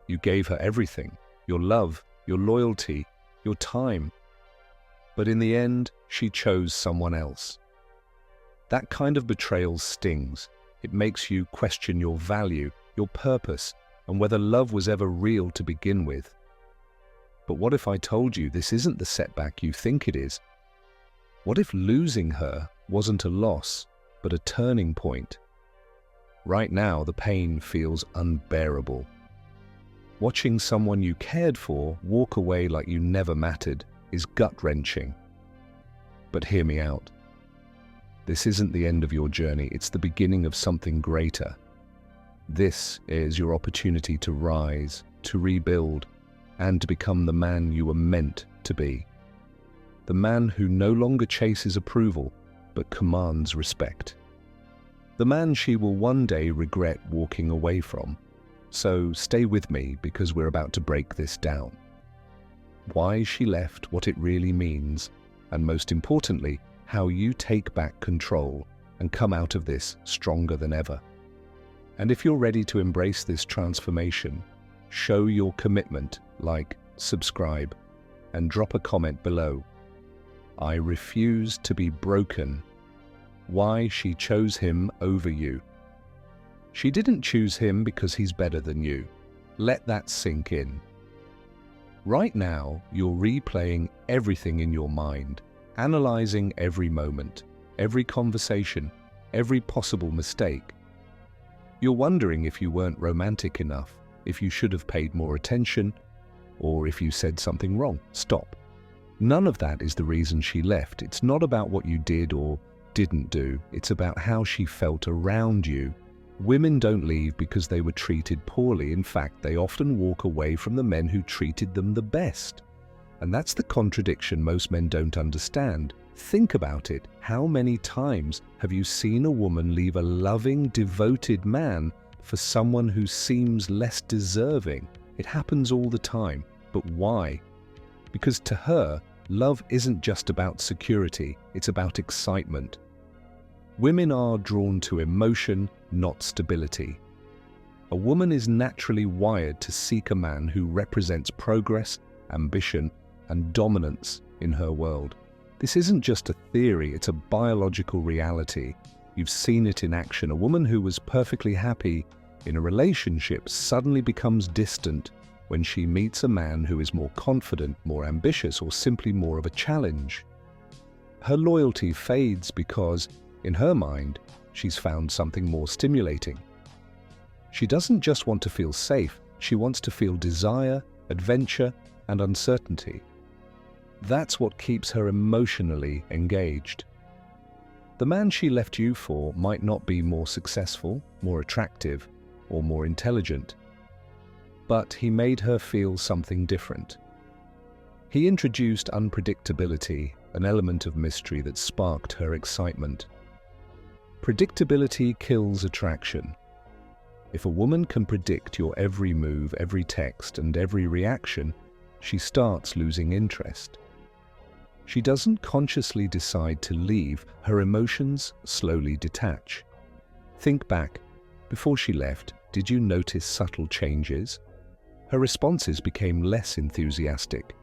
You gave her everything, your love, your loyalty, your time. But in the end, she chose someone else. That kind of betrayal stings. It makes you question your value, your purpose, and whether love was ever real to begin with. But what if I told you this isn't the setback you think it is? What if losing her wasn't a loss, but a turning point? Right now, the pain feels unbearable. Watching someone you cared for walk away like you never mattered is gut-wrenching. But hear me out. This isn't the end of your journey, it's the beginning of something greater. This is your opportunity to rise, to rebuild, and to become the man you were meant to be. The man who no longer chases approval, but commands respect. The man she will one day regret walking away from. So stay with me because we're about to break this down. Why she left, what it really means, and most importantly, how you take back control and come out of this stronger than ever. And if you're ready to embrace this transformation, show your commitment, like, subscribe, and drop a comment below. I refuse to be broken. Why she chose him over you. She didn't choose him because he's better than you. Let that sink in. Right now, you're replaying everything in your mind, analyzing every moment, every conversation, every possible mistake. You're wondering if you weren't romantic enough, if you should have paid more attention, or if you said something wrong. Stop. None of that is the reason she left. It's not about what you did or didn't do. It's about how she felt around you. Women don't leave because they were treated poorly. In fact, they often walk away from the men who treated them the best. And that's the contradiction most men don't understand. Think about it. How many times have you seen a woman leave a loving, devoted man for someone who seems less deserving? It happens all the time. But why? Because to her, love isn't just about security, it's about excitement. Women are drawn to emotion, not stability. A woman is naturally wired to seek a man who represents progress, ambition, and dominance in her world. This isn't just a theory, it's a biological reality. You've seen it in action. A woman who was perfectly happy in a relationship suddenly becomes distant when she meets a man who is more confident, more ambitious, or simply more of a challenge. Her loyalty fades because, in her mind, she's found something more stimulating. She doesn't just want to feel safe, she wants to feel desire, adventure, and uncertainty. That's what keeps her emotionally engaged. The man she left you for might not be more successful, more attractive, or more intelligent, but he made her feel something different. He introduced unpredictability, an element of mystery that sparked her excitement. Predictability kills attraction. If a woman can predict your every move, every text, and every reaction, she starts losing interest. She doesn't consciously decide to leave, her emotions slowly detach. Think back. Before she left, did you notice subtle changes? Her responses became less enthusiastic.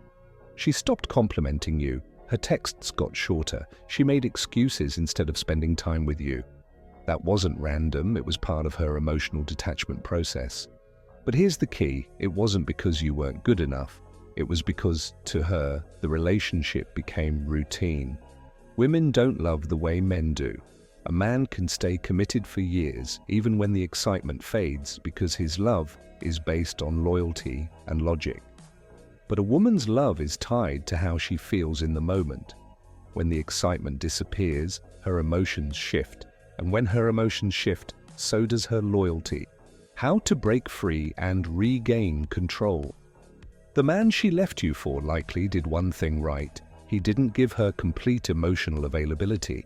She stopped complimenting you. Her texts got shorter. She made excuses instead of spending time with you. That wasn't random, it was part of her emotional detachment process. But here's the key, it wasn't because you weren't good enough. It was because, to her, the relationship became routine. Women don't love the way men do. A man can stay committed for years, even when the excitement fades, because his love is based on loyalty and logic. But a woman's love is tied to how she feels in the moment. When the excitement disappears, her emotions shift. And when her emotions shift, so does her loyalty. How to break free and regain control. The man she left you for likely did one thing right. He didn't give her complete emotional availability.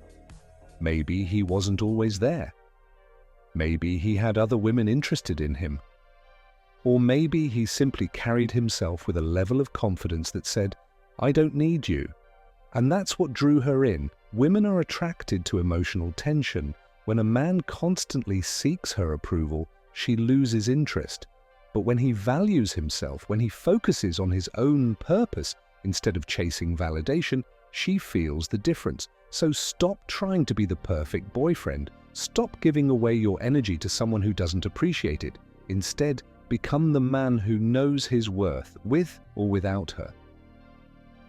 Maybe he wasn't always there. Maybe he had other women interested in him. Or maybe he simply carried himself with a level of confidence that said, "I don't need you." And that's what drew her in. Women are attracted to emotional tension. When a man constantly seeks her approval, she loses interest. But when he values himself, when he focuses on his own purpose instead of chasing validation, she feels the difference. So stop trying to be the perfect boyfriend. Stop giving away your energy to someone who doesn't appreciate it. Instead, become the man who knows his worth, with or without her.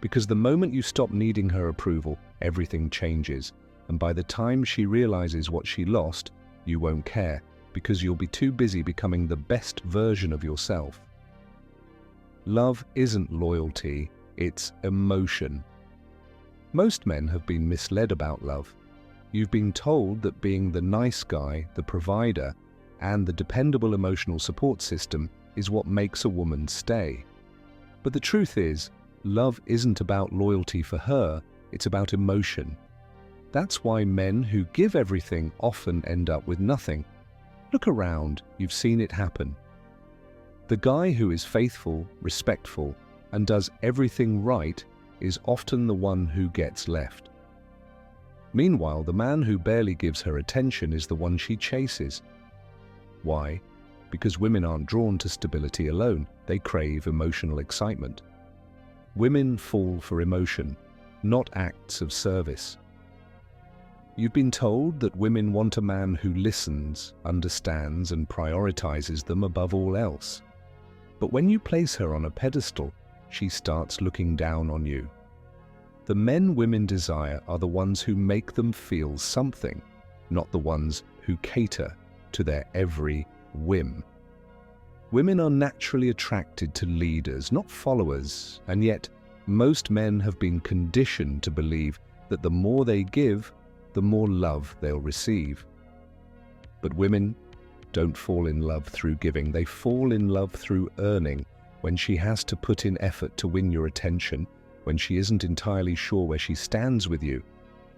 Because the moment you stop needing her approval, everything changes. And by the time she realizes what she lost, you won't care, because you'll be too busy becoming the best version of yourself. Love isn't loyalty, it's emotion. Most men have been misled about love. You've been told that being the nice guy, the provider, and the dependable emotional support system is what makes a woman stay. But the truth is, love isn't about loyalty for her, it's about emotion. That's why men who give everything often end up with nothing. Look around, you've seen it happen. The guy who is faithful, respectful, and does everything right is often the one who gets left. Meanwhile, the man who barely gives her attention is the one she chases. Why? Because women aren't drawn to stability alone, they crave emotional excitement. Women fall for emotion, not acts of service. You've been told that women want a man who listens, understands, and prioritizes them above all else. But when you place her on a pedestal, she starts looking down on you. The men women desire are the ones who make them feel something, not the ones who cater to their every whim. Women are naturally attracted to leaders, not followers, and yet most men have been conditioned to believe that the more they give, the more love they'll receive. But women don't fall in love through giving, they fall in love through earning. When she has to put in effort to win your attention, when she isn't entirely sure where she stands with you,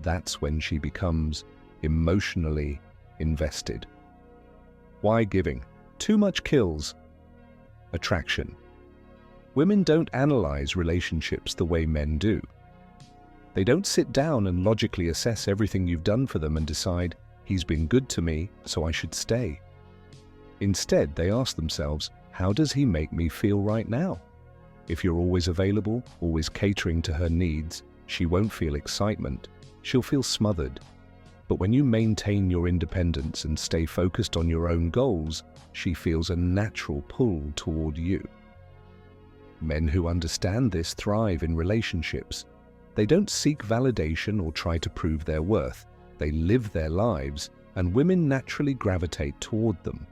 that's when she becomes emotionally invested. Why giving? Too much kills. Attraction. Women don't analyze relationships the way men do. They don't sit down and logically assess everything you've done for them and decide, he's been good to me, so I should stay. Instead, they ask themselves, how does he make me feel right now? If you're always available, always catering to her needs, she won't feel excitement. She'll feel smothered. But when you maintain your independence and stay focused on your own goals, she feels a natural pull toward you. Men who understand this thrive in relationships. They don't seek validation or try to prove their worth. They live their lives, and women naturally gravitate toward them.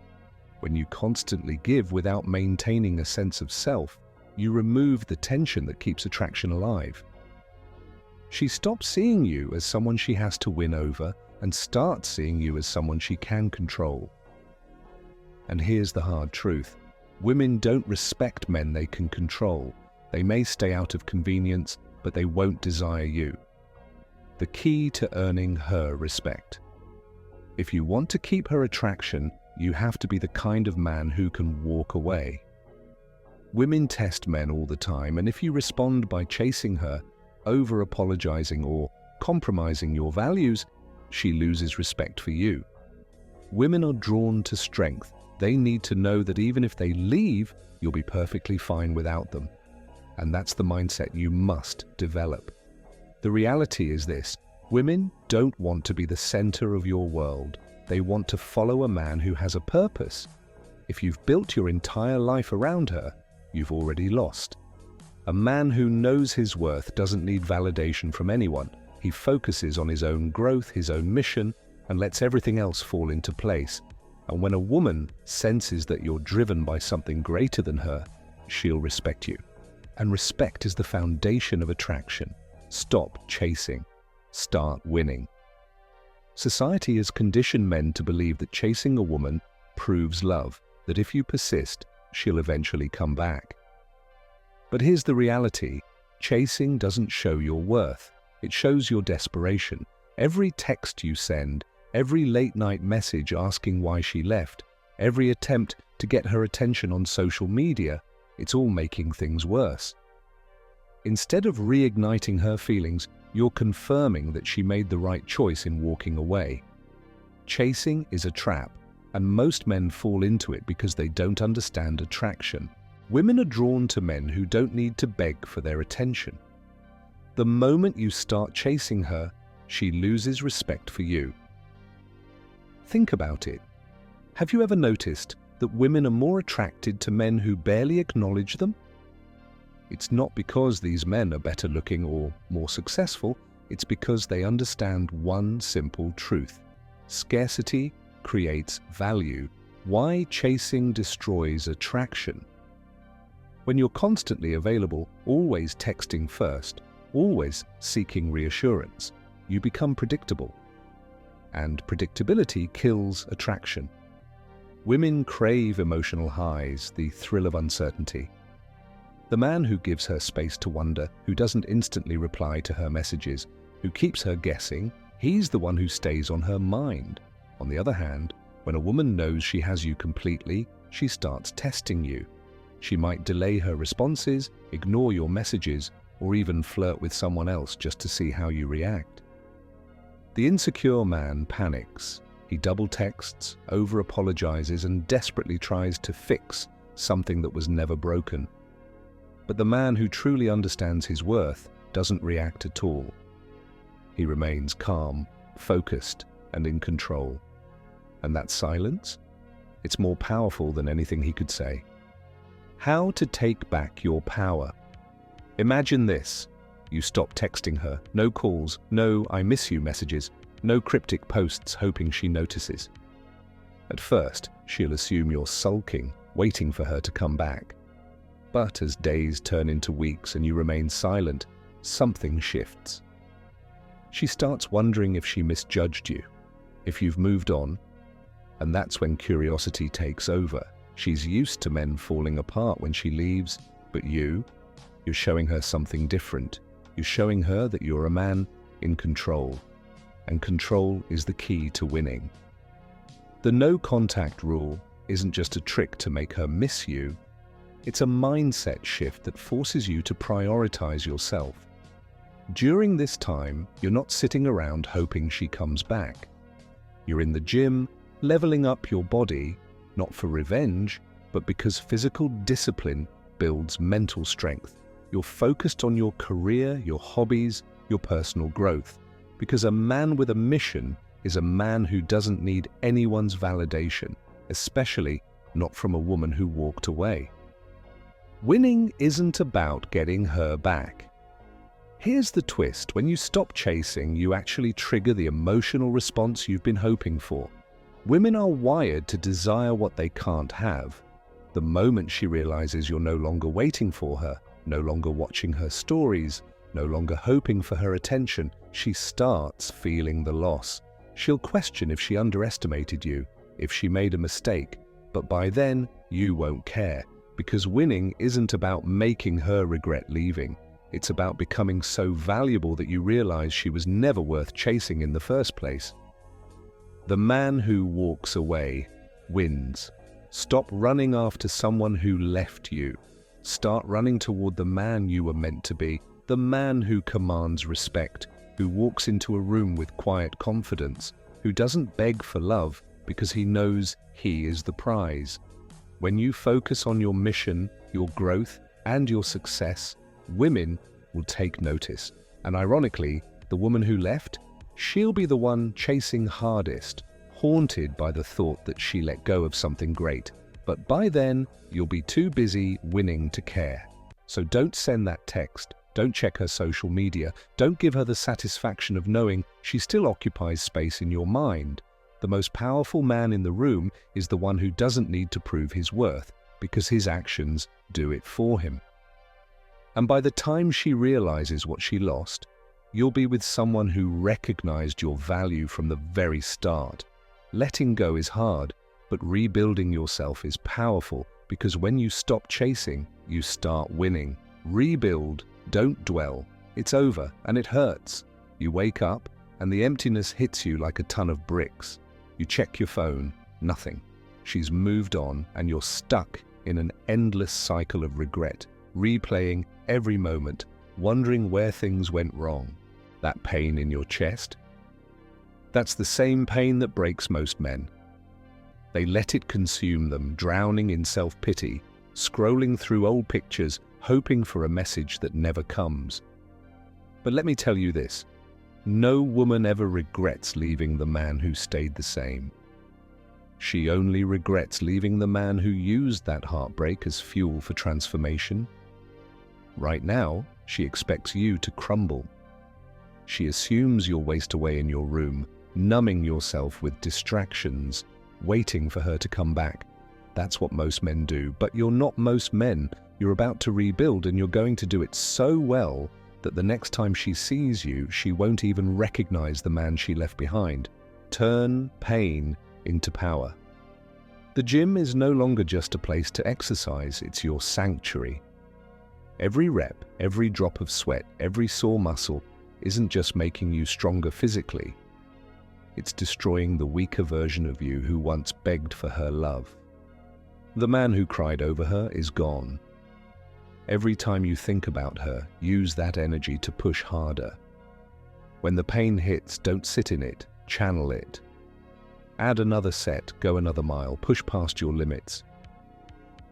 When you constantly give without maintaining a sense of self, you remove the tension that keeps attraction alive. She stops seeing you as someone she has to win over and starts seeing you as someone she can control. And here's the hard truth. Women don't respect men they can control. They may stay out of convenience, but they won't desire you. The key to earning her respect. If you want to keep her attraction, you have to be the kind of man who can walk away. Women test men all the time, and if you respond by chasing her, over-apologizing, or compromising your values, she loses respect for you. Women are drawn to strength. They need to know that even if they leave, you'll be perfectly fine without them. And that's the mindset you must develop. The reality is this: women don't want to be the center of your world. They want to follow a man who has a purpose. If you've built your entire life around her, you've already lost. A man who knows his worth doesn't need validation from anyone. He focuses on his own growth, his own mission, and lets everything else fall into place. And when a woman senses that you're driven by something greater than her, she'll respect you. And respect is the foundation of attraction. Stop chasing. Start winning. Society has conditioned men to believe that chasing a woman proves love, that if you persist, she'll eventually come back. But here's the reality. Chasing doesn't show your worth. It shows your desperation. Every text you send, every late-night message asking why she left, every attempt to get her attention on social media, it's all making things worse. Instead of reigniting her feelings, you're confirming that she made the right choice in walking away. Chasing is a trap. And most men fall into it because they don't understand attraction. Women are drawn to men who don't need to beg for their attention. The moment you start chasing her, she loses respect for you. Think about it. Have you ever noticed that women are more attracted to men who barely acknowledge them? It's not because these men are better looking or more successful, it's because they understand one simple truth. Scarcity creates value. Why chasing destroys attraction. When you're constantly available, always texting first, always seeking reassurance, you become predictable. And predictability kills attraction. Women crave emotional highs, the thrill of uncertainty. The man who gives her space to wonder, who doesn't instantly reply to her messages, who keeps her guessing, he's the one who stays on her mind. On the other hand, when a woman knows she has you completely, she starts testing you. She might delay her responses, ignore your messages, or even flirt with someone else just to see how you react. The insecure man panics. He double texts, over-apologizes, and desperately tries to fix something that was never broken. But the man who truly understands his worth doesn't react at all. He remains calm, focused, and in control. And that silence? It's more powerful than anything he could say. How to take back your power. Imagine this. You stop texting her. No calls, no "I miss you" messages, no cryptic posts hoping she notices. At first, she'll assume you're sulking, waiting for her to come back. But as days turn into weeks and you remain silent, something shifts. She starts wondering if she misjudged you, if you've moved on, and that's when curiosity takes over. She's used to men falling apart when she leaves, but you're showing her something different. You're showing her that you're a man in control, and control is the key to winning. The no contact rule isn't just a trick to make her miss you, it's a mindset shift that forces you to prioritize yourself. During this time, you're not sitting around hoping she comes back. You're in the gym, leveling up your body, not for revenge, but because physical discipline builds mental strength. You're focused on your career, your hobbies, your personal growth, because a man with a mission is a man who doesn't need anyone's validation, especially not from a woman who walked away. Winning isn't about getting her back. Here's the twist. When you stop chasing, you actually trigger the emotional response you've been hoping for. Women are wired to desire what they can't have. The moment she realizes you're no longer waiting for her, no longer watching her stories, no longer hoping for her attention, she starts feeling the loss. She'll question if she underestimated you, if she made a mistake, but by then, you won't care. Because winning isn't about making her regret leaving. It's about becoming so valuable that you realize she was never worth chasing in the first place. The man who walks away wins. Stop running after someone who left you. Start running toward the man you were meant to be, the man who commands respect, who walks into a room with quiet confidence, who doesn't beg for love because he knows he is the prize. When you focus on your mission, your growth, and your success, women will take notice. And ironically, the woman who left, she'll be the one chasing hardest, haunted by the thought that she let go of something great. But by then, you'll be too busy winning to care. So don't send that text, don't check her social media, don't give her the satisfaction of knowing she still occupies space in your mind. The most powerful man in the room is the one who doesn't need to prove his worth, because his actions do it for him. And by the time she realizes what she lost, you'll be with someone who recognized your value from the very start. Letting go is hard, but rebuilding yourself is powerful, because when you stop chasing, you start winning. Rebuild, don't dwell. It's over, and it hurts. You wake up, and the emptiness hits you like a ton of bricks. You check your phone, nothing. She's moved on, and you're stuck in an endless cycle of regret, replaying every moment, wondering where things went wrong. That pain in your chest? That's the same pain that breaks most men. They let it consume them, drowning in self-pity, scrolling through old pictures, hoping for a message that never comes. But let me tell you this, no woman ever regrets leaving the man who stayed the same. She only regrets leaving the man who used that heartbreak as fuel for transformation. Right now, she expects you to crumble. She assumes you'll waste away in your room, numbing yourself with distractions, waiting for her to come back. That's what most men do, but you're not most men. You're about to rebuild, and you're going to do it so well that the next time she sees you, she won't even recognize the man she left behind. Turn pain into power. The gym is no longer just a place to exercise, it's your sanctuary. Every rep, every drop of sweat, every sore muscle isn't just making you stronger physically. It's destroying the weaker version of you who once begged for her love. The man who cried over her is gone. Every time you think about her, use that energy to push harder. When the pain hits, don't sit in it, channel it. Add another set, go another mile, push past your limits.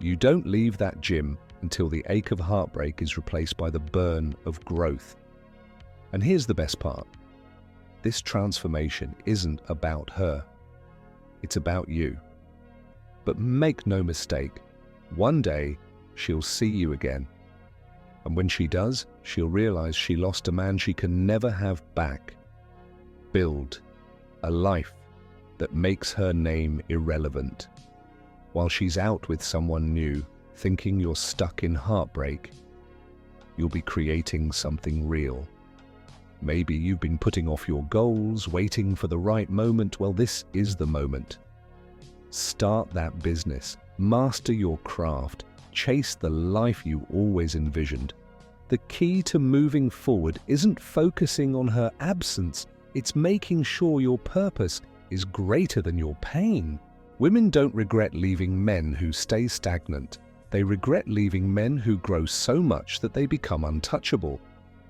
You don't leave that gym until the ache of heartbreak is replaced by the burn of growth. And here's the best part. This transformation isn't about her. It's about you. But make no mistake, one day she'll see you again. And when she does, she'll realize she lost a man she can never have back. Build a life that makes her name irrelevant. While she's out with someone new, thinking you're stuck in heartbreak, you'll be creating something real. Maybe you've been putting off your goals, waiting for the right moment. Well, this is the moment. Start that business, master your craft, chase the life you always envisioned. The key to moving forward isn't focusing on her absence, it's making sure your purpose is greater than your pain. Women don't regret leaving men who stay stagnant. They regret leaving men who grow so much that they become untouchable.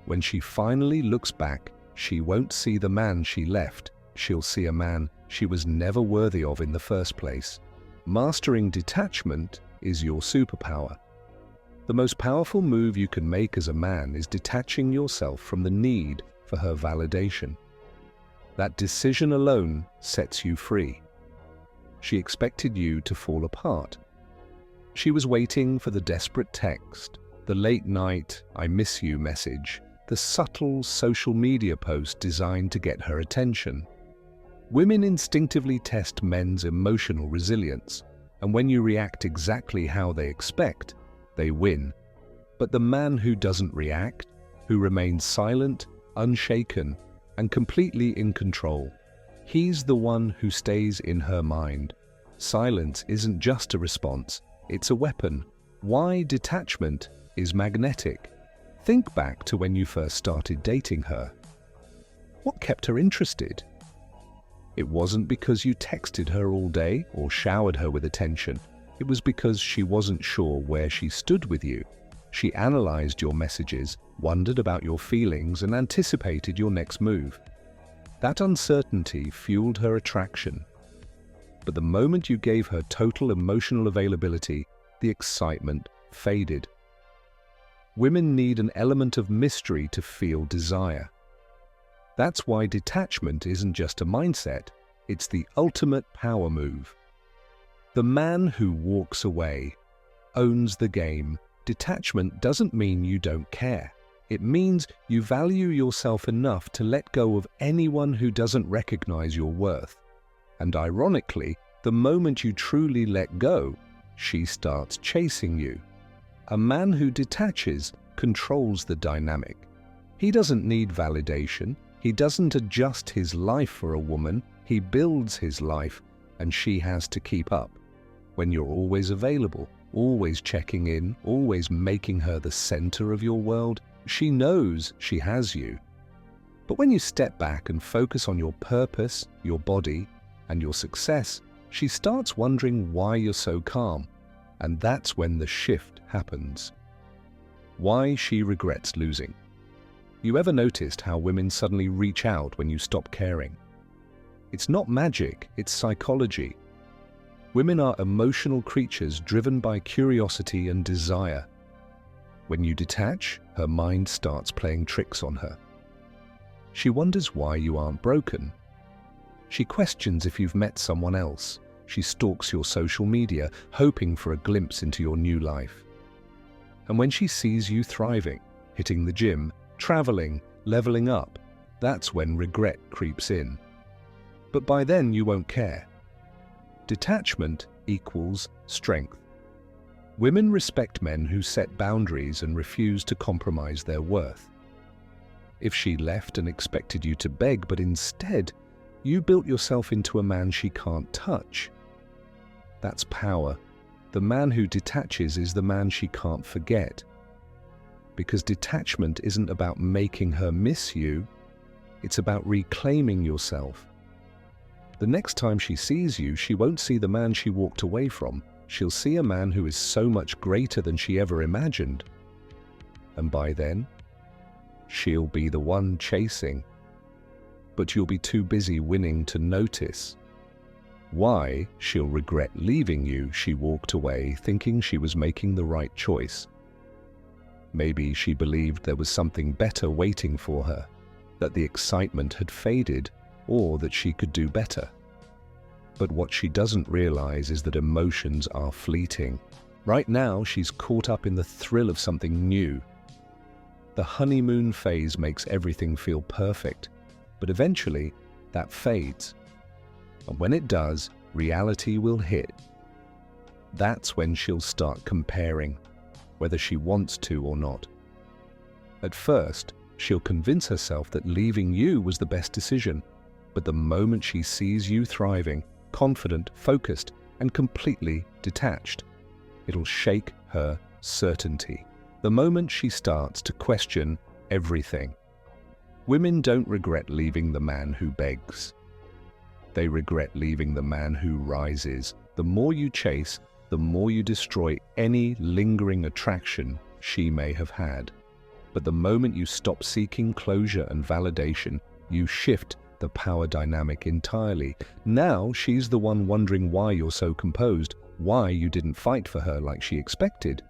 When she finally looks back, she won't see the man she left. She'll see a man she was never worthy of in the first place. Mastering detachment is your superpower. The most powerful move you can make as a man is detaching yourself from the need for her validation. That decision alone sets you free. She expected you to fall apart. She was waiting for the desperate text, the late night "I miss you" message, the subtle social media post designed to get her attention. Women instinctively test men's emotional resilience, and when you react exactly how they expect, they win. But the man who doesn't react, who remains silent, unshaken, and completely in control, he's the one who stays in her mind. Silence isn't just a response, it's a weapon. Why detachment is magnetic. Think back to when you first started dating her. What kept her interested? It wasn't because you texted her all day or showered her with attention. It was because she wasn't sure where she stood with you. She analyzed your messages, wondered about your feelings, and anticipated your next move. That uncertainty fueled her attraction. But the moment you gave her total emotional availability, the excitement faded. Women need an element of mystery to feel desire. That's why detachment isn't just a mindset, it's the ultimate power move. The man who walks away owns the game. Detachment doesn't mean you don't care. It means you value yourself enough to let go of anyone who doesn't recognize your worth. And ironically, the moment you truly let go, she starts chasing you. A man who detaches controls the dynamic. He doesn't need validation. He doesn't adjust his life for a woman. He builds his life, and she has to keep up. When you're always available, always checking in, always making her the center of your world, she knows she has you. But when you step back and focus on your purpose, your body, and your success, she starts wondering why you're so calm. And that's when the shift happens. Why she regrets losing. You ever noticed how women suddenly reach out when you stop caring? It's not magic, it's psychology. Women are emotional creatures driven by curiosity and desire. When you detach, her mind starts playing tricks on her. She wonders why you aren't broken. She questions if you've met someone else. She stalks your social media, hoping for a glimpse into your new life. And when she sees you thriving, hitting the gym, traveling, leveling up, that's when regret creeps in. But by then you won't care. Detachment equals strength. Women respect men who set boundaries and refuse to compromise their worth. If she left and expected you to beg, but instead you built yourself into a man she can't touch, that's power. The man who detaches is the man she can't forget. Because detachment isn't about making her miss you, it's about reclaiming yourself. The next time she sees you, she won't see the man she walked away from. She'll see a man who is so much greater than she ever imagined. And by then, she'll be the one chasing. But you'll be too busy winning to notice. Why she'll regret leaving you. She walked away thinking she was making the right choice. Maybe she believed there was something better waiting for her, that the excitement had faded, or that she could do better. But what she doesn't realize is that emotions are fleeting. Right now, she's caught up in the thrill of something new. The honeymoon phase makes everything feel perfect, but eventually that fades. And when it does, reality will hit. That's when she'll start comparing, whether she wants to or not. At first, she'll convince herself that leaving you was the best decision, but the moment she sees you thriving, confident, focused, and completely detached, it'll shake her certainty. The moment she starts to question everything. Women don't regret leaving the man who begs. They regret leaving the man who rises. The more you chase, the more you destroy any lingering attraction she may have had. But the moment you stop seeking closure and validation, you shift the power dynamic entirely. Now she's the one wondering why you're so composed, why you didn't fight for her like she expected.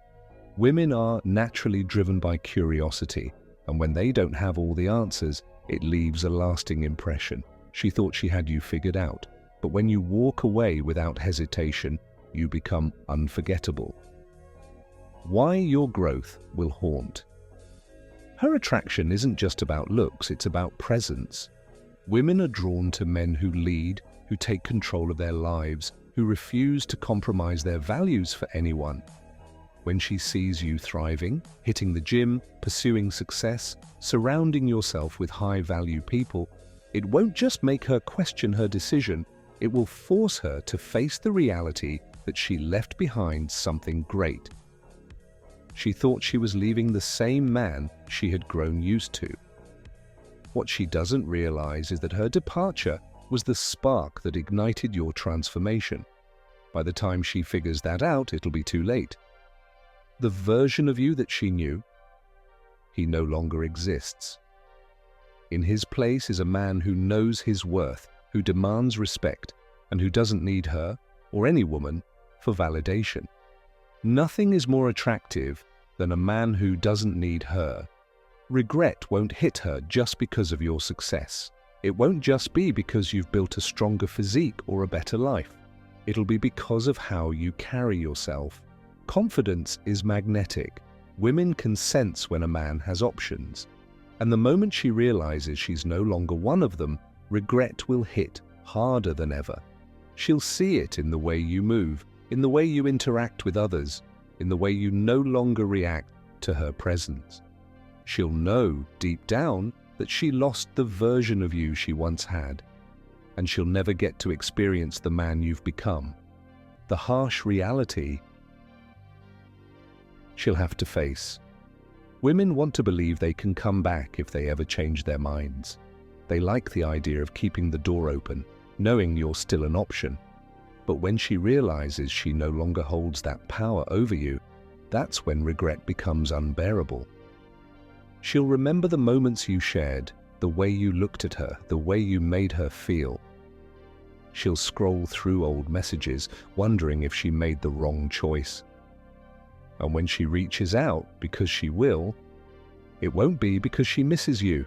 Women are naturally driven by curiosity, and when they don't have all the answers, it leaves a lasting impression. She thought she had you figured out, but when you walk away without hesitation, you become unforgettable. Why your growth will haunt. Her attraction isn't just about looks, it's about presence. Women are drawn to men who lead, who take control of their lives, who refuse to compromise their values for anyone. When she sees you thriving, hitting the gym, pursuing success, surrounding yourself with high-value people, it won't just make her question her decision, it will force her to face the reality that she left behind something great. She thought she was leaving the same man she had grown used to. What she doesn't realize is that her departure was the spark that ignited your transformation. By the time she figures that out, it'll be too late. The version of you that she knew, he no longer exists. In his place is a man who knows his worth, who demands respect, and who doesn't need her, or any woman, for validation. Nothing is more attractive than a man who doesn't need her. Regret won't hit her just because of your success. It won't just be because you've built a stronger physique or a better life. It'll be because of how you carry yourself. Confidence is magnetic. Women can sense when a man has options. And the moment she realizes she's no longer one of them, regret will hit harder than ever. She'll see it in the way you move, in the way you interact with others, in the way you no longer react to her presence. She'll know deep down that she lost the version of you she once had, and she'll never get to experience the man you've become. The harsh reality she'll have to face. Women want to believe they can come back if they ever change their minds. They like the idea of keeping the door open, knowing you're still an option. But when she realizes she no longer holds that power over you, that's when regret becomes unbearable. She'll remember the moments you shared, the way you looked at her, the way you made her feel. She'll scroll through old messages, wondering if she made the wrong choice. And when she reaches out, because she will, it won't be because she misses you.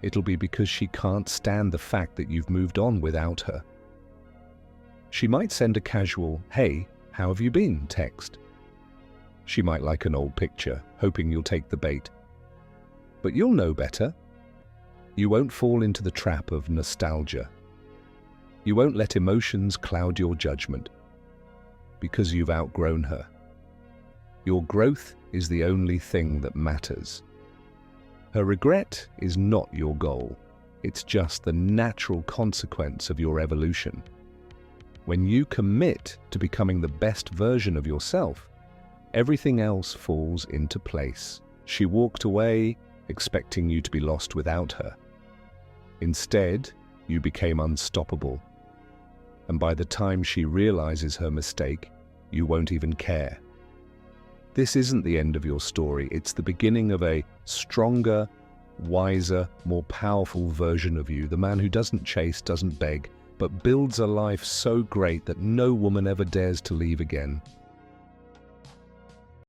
It'll be because she can't stand the fact that you've moved on without her. She might send a casual, "Hey, how have you been?" text. She might like an old picture, hoping you'll take the bait. But you'll know better. You won't fall into the trap of nostalgia. You won't let emotions cloud your judgment, because you've outgrown her. Your growth is the only thing that matters. Her regret is not your goal. It's just the natural consequence of your evolution. When you commit to becoming the best version of yourself, everything else falls into place. She walked away, expecting you to be lost without her. Instead, you became unstoppable. And by the time she realizes her mistake, you won't even care. This isn't the end of your story. It's the beginning of a stronger, wiser, more powerful version of you, the man who doesn't chase, doesn't beg, but builds a life so great that no woman ever dares to leave again.